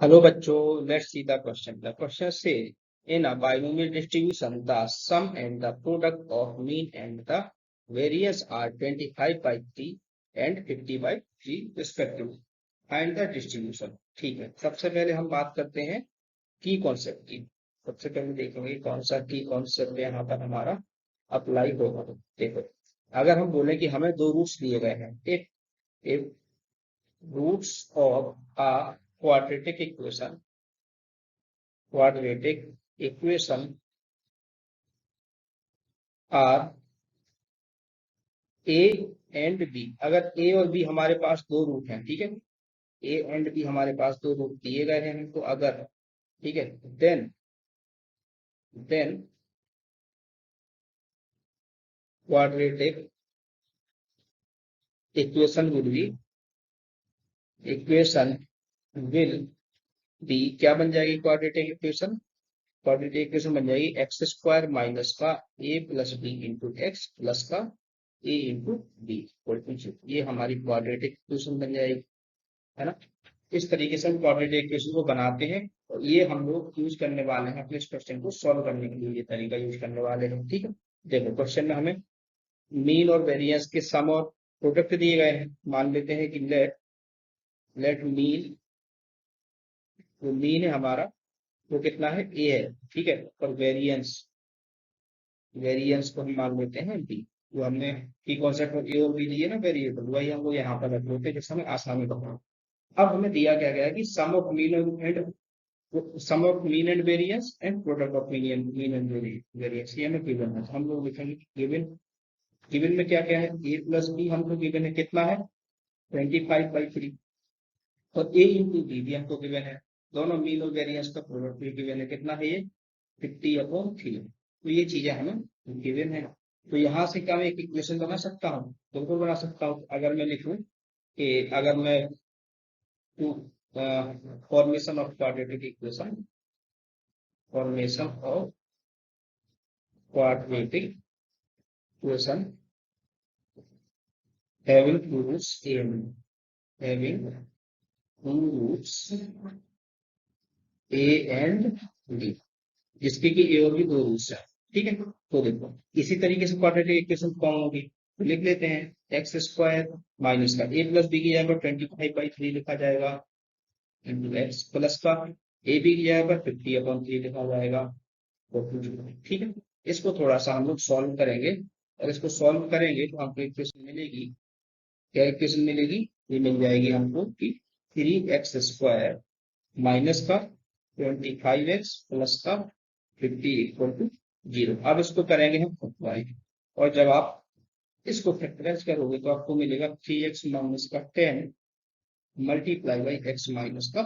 Hello बच्चों, let's see the question. The question says, in a binomial distribution, the sum and the product of mean and the variance are 25 by 3 and 50 by 3 respectively. Find the distribution. ठीक है, सबसे पहले हम बात करते हैं की कॉन्सेप्ट की। सबसे पहले देखेंगे कौन सा की कॉन्सेप्ट यहाँ पर हमारा अप्लाई होगा। देखो, अगर हम बोले कि हमें दो रूट्स दिए गए हैं, if roots of a quadratic equation are a and B. अगर ए और बी हमारे पास दो रूट हैं, ठीक है, ए एंड बी हमारे पास दो रूट दिए गए हैं, तो अगर, ठीक है, then quadratic equation will be क्या बन जाएगी? क्वाड्रेटिक इक्वेशन बन जाएगी एक्स स्क्वायर माइनस का A plus B into X plus का ए इंटू बी। ये हमारी क्वाड्रेटिक इक्वेशन बन जाएगी, है ना। इस तरीके से हम क्वाड्रेटिक इक्वेशन को बनाते हैं और ये हम लोग यूज करने वाले हैं अपने इस क्वेश्चन को सॉल्व करने के लिए। ये तरीका यूज करने वाले हैं, ठीक है। देखो, क्वेश्चन में हमें मीन और वेरिएंस के सम और प्रोडक्ट दिए गए हैं। मान लेते हैं कि लेट मीन, जो मीन है हमारा वो कितना है? ए है, ठीक है। और वेरिएंस को हम मान लेते हैं बी। जो हमने की कॉन्सेप्ट में ए और बी लिए ना वेरिएबल, वही हम लोग यहाँ पर रख लेते हैं जिससे हमें आसानी होगा। अब हमें दिया क्या गया है कि sum of mean and variance and product of mean and variance, ये हमें गिवन है। तो हम लोग लिखेंगे गिवन, गिवन में क्या क्या है? ए प्लस बी हमको गिवन है, कितना है? 25/3। और ए इंटू बी भी हमको गिवन है। दोनों मीन और वेरिएंस का प्रोडक्ट भी गिवन है, कितना है? ये 50/3। तो ये चीजें हमें गिवन है। तो यहाँ से क्या मैं एक इक्वेशन बना सकता हूँ? बिल्कुल बना सकता हूँ। अगर मैं लिखूं कि अगर मैं formation of quadratic equation, formation of quadratic equation having two roots a and b, having two roots a and b, जिसके कि ए और बी दो रूट्स है, ठीक है। तो देखो, इसी तरीके से क्वाड्रेटिक इक्वेशन फॉर्म होगी, तो लिख लेते हैं एक्स स्क्वायर माइनस का ए प्लस बी की जगह पर 25/3 लिखा जाएगा इंटू एक्स प्लस का ए बी की जगह पर 50/3 लिखा जाएगा। ठीक है, इसको थोड़ा सा हम लोग सॉल्व करेंगे और इसको सॉल्व करेंगे तो हमको इक्वेशन मिलेगी। क्या इक्वेशन मिलेगी? ये मिल जाएगी हमको कि 3x² माइनस का 25x प्लस का 50 इक्वल टू 0। अब इसको करेंगे हम फैक्टराइज, और जब आप इसको फैक्टराइज करोगे तो आपको मिलेगा 3x माइनस का 10 मल्टीप्लाई बाई एक्स माइनस का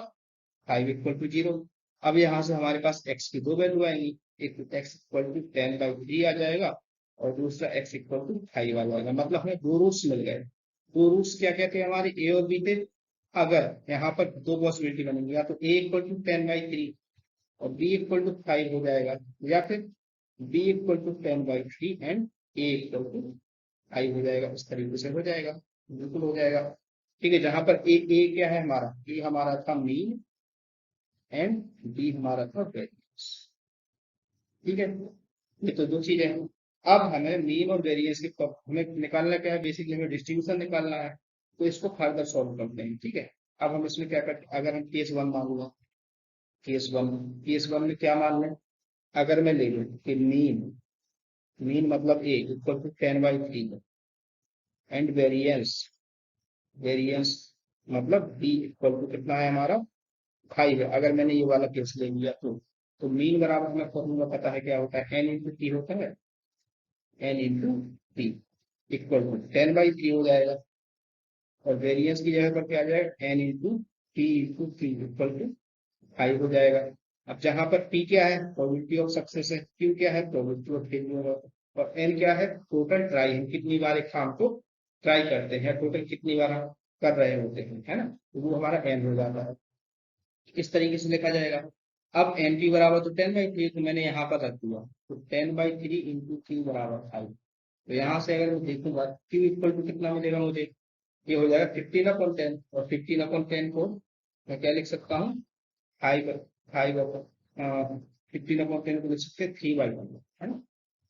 5 इक्वल टू 0। अब यहाँ से हमारे पास x की दो वैल्यू आएंगी, एक x इक्वल टू 10/3 आ जाएगा और दूसरा x इक्वल टू 5 आ जाएगा। मतलब हमें दो रूट्स मिल गए। दो रूट्स क्या क्या थे हमारे? ए और बी थे। अगर यहाँ पर दो पॉसिबिलिटी बनेंगी, या तो a इक्वल टू 10/3 और b इक्वल टू 5 हो जाएगा, या फिर b equal to 10/3 and a equal to 5 हो जाएगा। इस तरीके से हो जाएगा, बिल्कुल हो जाएगा, ठीक है। जहां पर ए क्या है हमारा? ए हमारा था मीन एंड बी हमारा था वेरिएंस, ठीक है। ये तो दो चीजें हैं। अब हमें मीन और वेरिएंस के हमें निकालना क्या है? बेसिकली हमें डिस्ट्रीब्यूशन निकालना है। तो इसको फर्दर सॉल्व करते हैं, ठीक है। अब हम इसमें क्या करते हैं? अगर हम केस वन मान लूंगा, केस वन में क्या मान लें? अगर मैं ले लूं कि मीन मतलब ए इक्वल टू 10/3 एंड वेरिएंस मतलब बी इक्वल टू कितना है हमारा? 5 है। अगर मैंने ये वाला केस ले लिया तो मीन बराबर हमें फॉर्मूला पता है क्या होता है? एन इंटू टी होता है, N into T equal to 10/3 हो जाएगा। और वेरिएंस की जगह पर क्या आ जाएगा? N into T equal to 5 हो जाएगा। अब जहां पर पी क्या है? प्रोबेबिलिटी ऑफ सक्सेस है। क्यू क्या है? Probability of failure. और एन क्या है? टोटल ट्राई, हम कितनी बार एक काम को ट्राई करते हैं, टोटल कितनी बार हम कर रहे होते हैं, है ना। तो वो हमारा एन हो जाता है। इस तरीके से लिखा जाएगा। अब एन टी बराबर तो 10/3, तो मैंने यहाँ पर रख दिया, तो 10/3 इंटू क्यू बराबर 5। तो यहाँ से अगर मैं देखूंगा क्यू इक्वल टू कितना मिलेगा मुझे? ये हो जाएगा 15/10। और 15/10 को मैं क्या लिख सकता हूँ? फाइव फाइव 15/10 को लिख सकते हैं 3/1 है ना।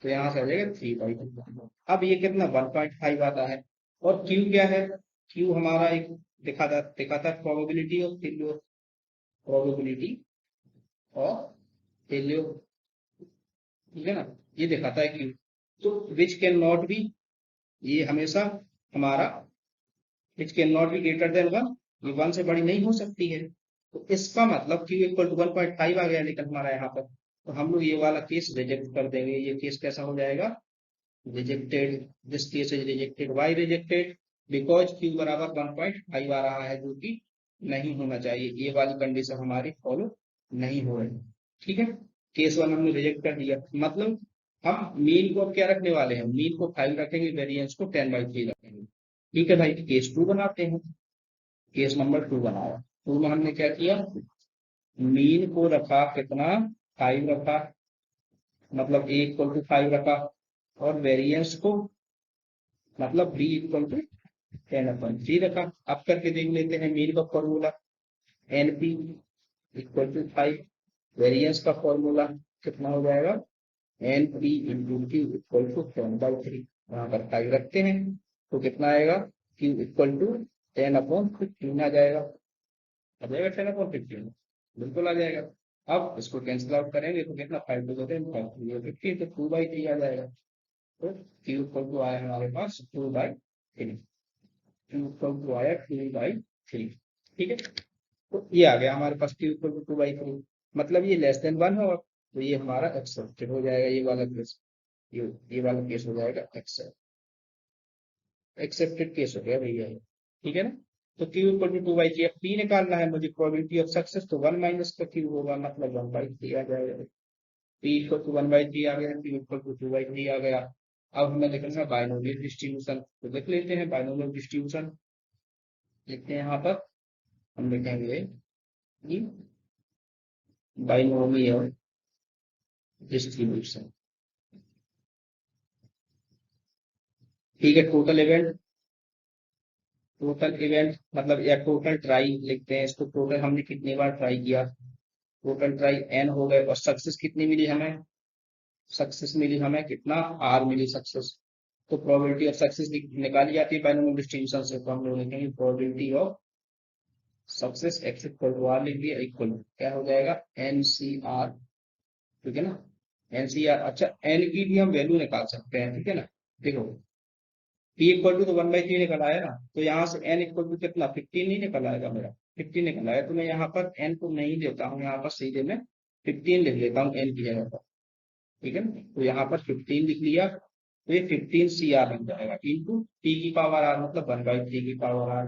तो यहाँ से आ जाएगा 3/2। अब ये कितना 1.5 आता है। और क्यू क्या है, क्यू हमारा एक दिखा था probability of failure, probability of failure, ठीक है ना, ये दिखाता है क्यू। तो विच कैन नॉट बी, ये हमेशा हमारा which can not be greater than 1, ये 1 से बड़ी नहीं हो सकती है। तो इसका मतलब क्यू इक्वल टू 1.5 आ गया लेकिन हमारा यहाँ पर, तो हम लोग ये वाला केस रिजेक्ट कर देंगे। ये केस कैसा हो जाएगा, rejected, this case is rejected. Why rejected, because Q बराबर 1.5 आ रहा है, जो कि नहीं होना चाहिए। ये वाली कंडीशन हमारी फॉलो नहीं हो रही, ठीक है। केस 1 हमने रिजेक्ट कर दिया। मतलब हम मीन को अब क्या रखने वाले हैं, मीन को 5 रखेंगे, वेरिएंस को 10/3 रखेंगे, ठीक है भाई। केस 2 बनाते हैं, केस नंबर 2 बनाया। 2 में हमने क्या किया, मीन को रखा कितना, 5 रखा, मतलब a इक्वल टू 5 रखा, और वेरिएंस को मतलब b इक्वल टू 10/3 रखा। अब करके देख लेते हैं मीन का formula, np equal to 5, variance का फॉर्मूला कितना हो जाएगा, np into q equal to 10/3। यहाँ पर 5 रखते हैं तो कितना आएगा, q इक्वल टू 10/15 आ जाएगा, 10/15 बिल्कुल आ जाएगा। अब इसको कैंसिल आउट करेंगे तो कितना, 5 2 10 5 3 15, तो 2/3 आ जाएगा। तो q इक्वल टू आया हमारे पास 2/3, q इक्वल टू आया 2/3, ठीक है। तो ये आ गया हमारे पास q इक्वल टू 2/3, मतलब ये लेस देन 1 है, तो ये हमारा एक्सेप्टेड हो जाएगा। ये वाला केस, ये वाला केस हो जाएगा एक्सेप्टेड केस हो गया भैया, ठीक है ना। तो q इक्वल टू 2/3, अब p निकालना है मुझे, प्रोबेबिलिटी ऑफ सक्सेस, तो 1 माइनस का q होगा, मतलब 1/3 आ जाएगा। p इक्वल टू 1/3 आ गया, q इक्वल टू 2/3 आ गया। अब हमें देखना है बाइनोमियल डिस्ट्रीब्यूशन, तो देख लेते हैं बाइनोमियल डिस्ट्रीब्यूशन। लिखते हैं यहाँ पर, हम लिखेंगे कि बाइनोमियल डिस्ट्रीब्यूशन, ठीक है। टोटल इवेंट मतलब, या टोटल ट्राई लिखते हैं इसको, टोटल हमने कितनी बार ट्राई किया, टोटल ट्राई n हो गए, और सक्सेस कितनी मिली हमें, सक्सेस मिली हमें कितना, r मिली सक्सेस। तो प्रोबेबिलिटी ऑफ सक्सेस निकाली जाती है बाइनोमियल डिस्ट्रीब्यूशन से, तो हम लोग लिखेंगे probability of success x equal to r, लिख दिया, इक्वल क्या हो जाएगा, NCR, ठीक है ना, NCR। अच्छा, n की भी हम वैल्यू निकाल सकते हैं, ठीक है ना। देखो p इक्वल टू तो 1/3 निकल आया ना, तो यहाँ से n इक्वल टू कितना, 15 नहीं निकल आएगा मेरा, 15 निकल आया। तो मैं यहाँ पर n को नहीं लेता हूँ, यहाँ पर सीधे मैं 15 लिख लेता हूँ n की जगह पर, ठीक है ना। तो यहाँ पर 15 लिख लिया, तो ये 15CR बन जाएगा, इंटू t की पावर r, मतलब 1/3 की पावर r,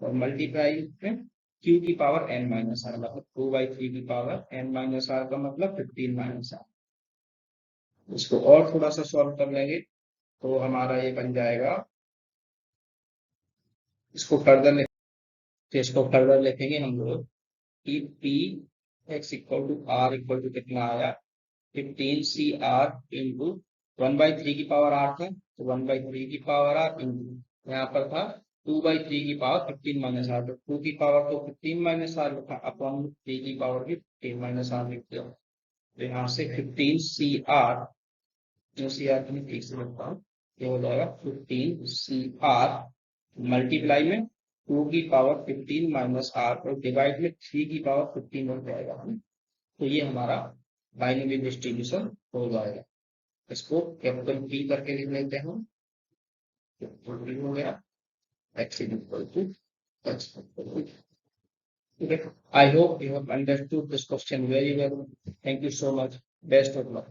और मल्टीप्लाई में q की पावर n माइनस r, मतलब 2/3 की पावर n माइनस r का मतलब 15 माइनस r। इसको और थोड़ा सा सॉल्व कर लेंगे तो हमारा ये बन जाएगा, इसको फर्दर, तो इसको फर्दर लिखेंगे हम लोग कि P X equal to R equal to कितना आया, 15CR इंटू 1/3 की पावर r था, तो 1/3 की पावर r इंटू यहाँ पर था 2/3 की पावर 15 माइनस r, तो 2 की पावर तो 15 माइनस r लिखा, अपॉन 3 की पावर भी 15 माइनस r लिख दिया। तो यहाँ से 15CR, जो CR को मैं ठीक से लिखता हूँ, ये हो जाएगा 15CR मल्टीप्लाई में 2 की पावर 15 माइनस r, और डिवाइड में 3 की पावर 15 हो जाएगा। तो ये हमारा बाइनरी डिस्ट्रीब्यूशन हो जाएगा। इसको कैपिटल P करके लिख लेते हैं, कैपिटल P हो गया, x equal to x। I hope you have understood this question very well. Thank you so much. Best of luck.